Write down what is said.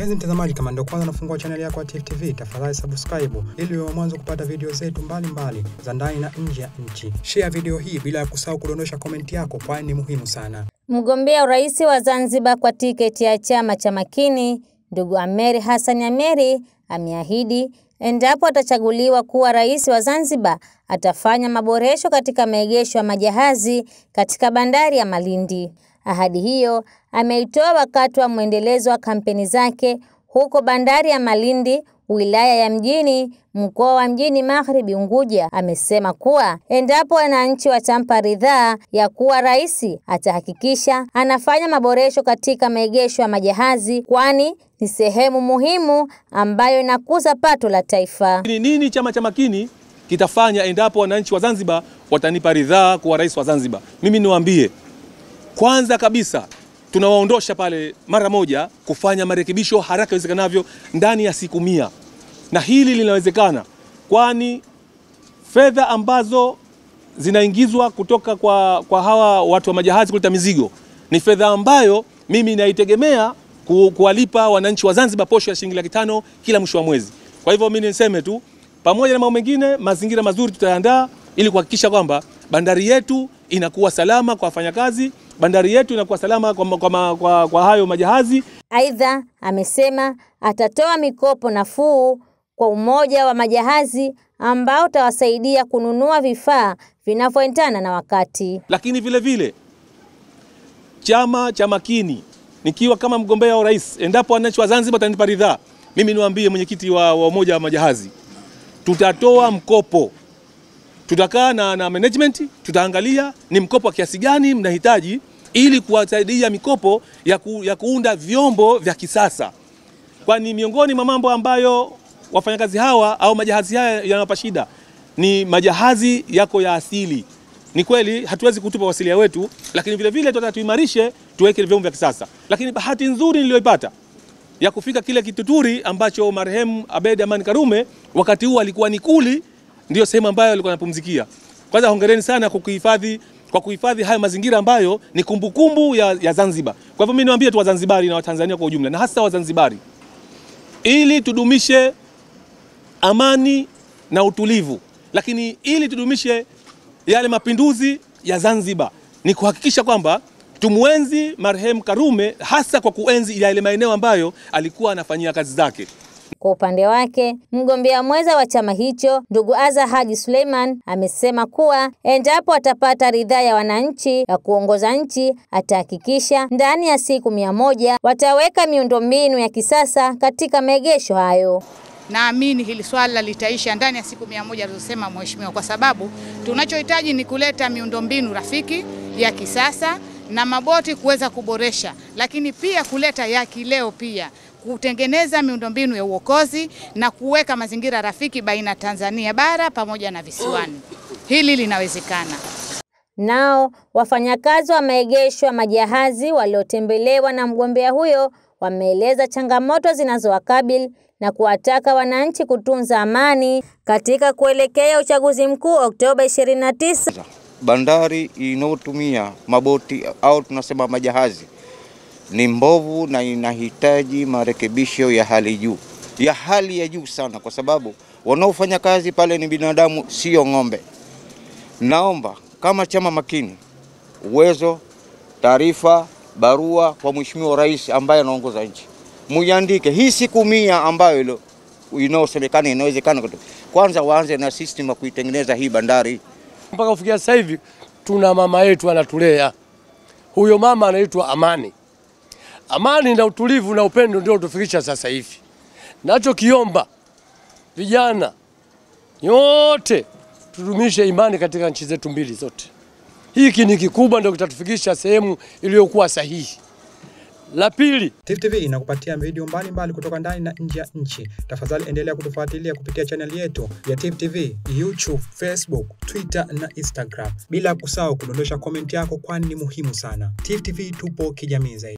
Mpenzi mtazamaji, kama ndio kwanza unafungua channel yako ya Tifu TV, tafadhali subscribe ili uwe mwanzo kupata video zetu mbalimbali za ndani na nje ya nchi. Share video hii bila kusahau kudondosha comment yako, kwani ni muhimu sana. Mgombea urais wa Zanzibar kwa tiketi ya chama cha Makini, ndugu Ameir Hassan Ameir, ameahidi endapo atachaguliwa kuwa rais wa Zanzibar atafanya maboresho katika maegesho ya majahazi katika bandari ya Malindi. Ahadi hiyo ameitoa wakati wa muendelezo wa kampeni zake huko bandari ya Malindi, wilaya ya Mjini, mkoa wa Mjini Magharibi Unguja. Amesema kuwa endapo wananchi watampa ridhaa ya kuwa rais, atahakikisha anafanya maboresho katika maegesho ya majahazi, kwani ni sehemu muhimu ambayo inakuza pato la taifa. Nini chama cha Makini kitafanya endapo wananchi wa Zanzibar watanipa ridhaa kuwa rais wa Zanzibar? Mimi niwaambie, kwanza kabisa tunawaondosha pale mara moja, kufanya marekebisho haraka iwezekanavyo ndani ya siku 100. Na hili linawezekana kwani fedha ambazo zinaingizwa kutoka kwa hawa watu wa majahazi kuleta mizigo ni fedha ambayo mimi naitegemea kuwalipa wananchi wa Zanzibar posho ya shilingi 500 kila mwisho wa mwezi. Kwa hivyo mimi niseme tu, pamoja na mambo mengine, mazingira mazuri tutaandaa ili kuhakikisha kwamba bandari yetu inakuwa salama kwa wafanyakazi, bandari yetu inakuwa salama kwa hayo majahazi. Aidha, amesema atatoa mikopo nafuu kwa umoja wa majahazi ambao utawasaidia kununua vifaa vinavyoendana na wakati. Lakini vile vile chama cha Makini, nikiwa kama mgombea wa rais, endapo wananchi wa Zanzibar watanipa ridhaa, mimi niwaambie mwenyekiti wa umoja wa majahazi, tutatoa mkopo. Tutakaa na management, tutaangalia ni mkopo wa kiasi gani mnahitaji ili kuwasaidia mikopo ya kuunda vyombo vya kisasa. Kwani miongoni mwa mambo ambayo wafanyakazi hawa au majahazi haya yanawapa shida ni majahazi yako ya asili. Ni kweli hatuwezi kutupa wasilia wetu, lakini vile vile tunataka tuimarishe, tuweke vyombo vya kisasa. Lakini bahati nzuri niliyoipata ya kufika kile Kituturi ambacho marehemu Abeid Amani Karume wakati huo alikuwa ni kuli, ndio sehemu ambayo alikuwa anapumzikia. Kwanza hongereni sana kwa kuhifadhi haya mazingira ambayo ni kumbukumbu ya Zanzibar. Kwa hivyo mimi niwaambie tu Wazanzibari na Watanzania kwa ujumla, na hasa Wazanzibari, ili tudumishe amani na utulivu, lakini ili tudumishe yale mapinduzi ya Zanzibar, ni kuhakikisha kwamba tumuenzi marehemu Karume, hasa kwa kuenzi yale maeneo ambayo alikuwa anafanyia kazi zake. Kwa upande wake, mgombea mwenza wa chama hicho, ndugu Azza Haji Suleiman, amesema kuwa endapo atapata ridhaa ya wananchi ya kuongoza nchi, atahakikisha ndani ya siku 100 wataweka miundombinu ya kisasa katika maegesho hayo. Naamini hili swala litaisha ndani ya siku 100 alizosema mheshimiwa, kwa sababu tunachohitaji ni kuleta miundombinu rafiki ya kisasa na maboti kuweza kuboresha, lakini pia kuleta ya kileo, pia kutengeneza miundombinu ya uokozi na kuweka mazingira rafiki baina Tanzania bara pamoja na visiwani. Hili linawezekana. Nao wafanyakazi wa maegesho ya majahazi waliotembelewa na mgombea huyo wameeleza changamoto zinazowakabili na kuwataka wananchi kutunza amani katika kuelekea uchaguzi mkuu Oktoba 29. Bandari inayotumia maboti au tunasema majahazi ni mbovu na inahitaji marekebisho ya hali ya juu sana, kwa sababu wanaofanya kazi pale ni binadamu, sio ng'ombe. Naomba kama chama Makini, uwezo, taarifa, barua kwa mheshimiwa rais ambaye anaongoza nchi, muiandike hii siku 100 ambayo inaosemekana inawezekana. Kwanza waanze na system ya kuitengeneza hii bandari. Mpaka kufikia sasa hivi tuna mama yetu anatulea. Huyo mama anaitwa Amani. Amani na utulivu na upendo ndio tufikisha sasa hivi. Nachokiomba vijana yote tudumishe imani katika nchi zetu mbili zote. Hiki ni kikubwa, ndio kitatufikisha sehemu iliyokuwa sahihi. La pili, Tifu TV inakupatia video mbalimbali kutoka ndani na nje ya nchi. Tafadhali endelea kutufuatilia kupitia channel yetu ya Tifu TV, YouTube, Facebook, Twitter na Instagram. Bila kusahau kudondosha comment yako, kwani ni muhimu sana. Tifu TV, tupo kijamii zaidi.